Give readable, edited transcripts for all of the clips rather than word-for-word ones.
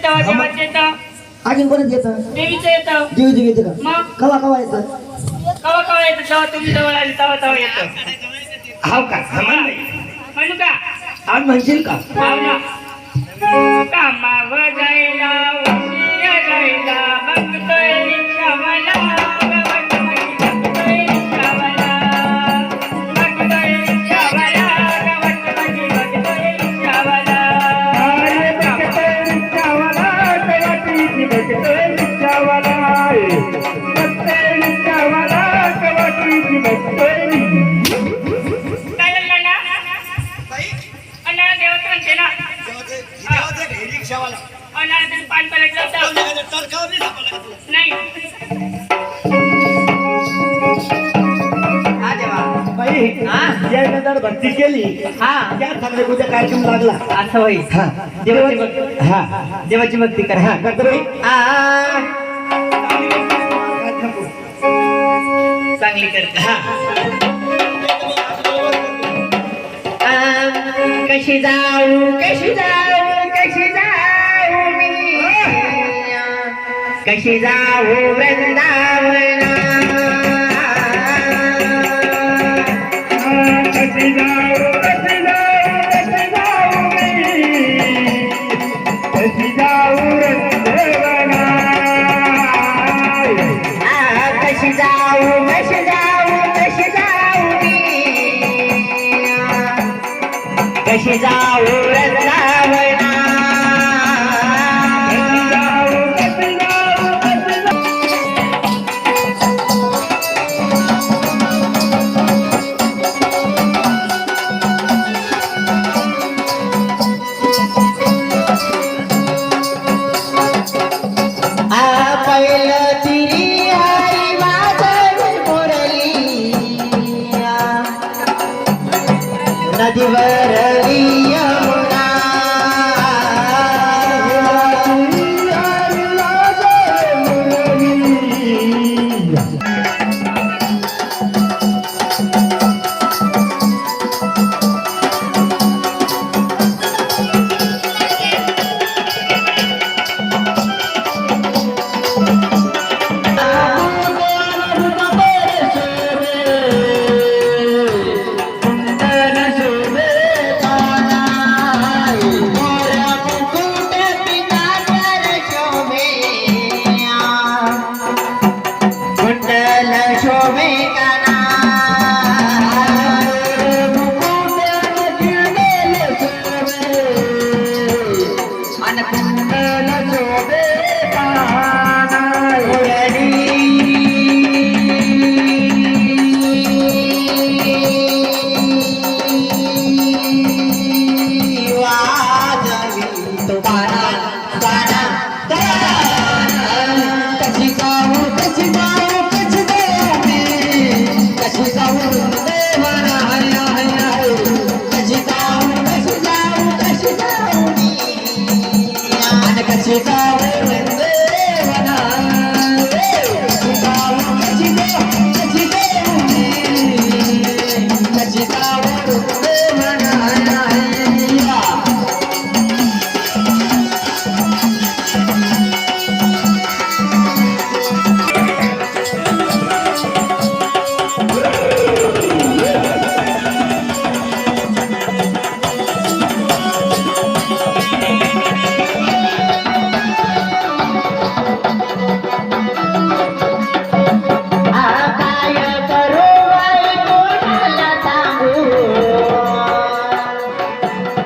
देवाचं येतं, अजून परत येतं देवीचं येतं. देवीचं येते का मग कवा कवा येतं कवा कवा येतं, जेव्हा तुम्ही जवळ आली तेव्हा तेव्हा येतं. हाव का म्हणू का? आज म्हणशील का हाव ना. कामावर जायला उशिरा जायला बघतोय रिक्षावाला, बघतोय रिक्षावाला, बघतोय रिक्षावाला, बघतोय रिक्षावाला. काय झालं ना? अण्णा देवाचं म्हणते ना. अण्णा तुम्ही पान पलटलं नाही. जर भक्ती केली त्या चांगले उद्या कार्यक्रम लागला असं होईल. देवाची भक्ती, हा देवाची भक्ती कर. हा करतो बाई चांगली करते. कशी जाऊ कशी जाऊ कशी जाऊ मी, कशी जाऊ वृंदावना, कशी जाऊ कशी जाऊ कशी जाऊ मी, कशी जाऊ वृंदावना, कशी जाऊ कशी जाऊ कशी जाऊ मी, कशी जाऊ वृंदावना. नदीवर यमुना,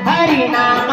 हरिनाम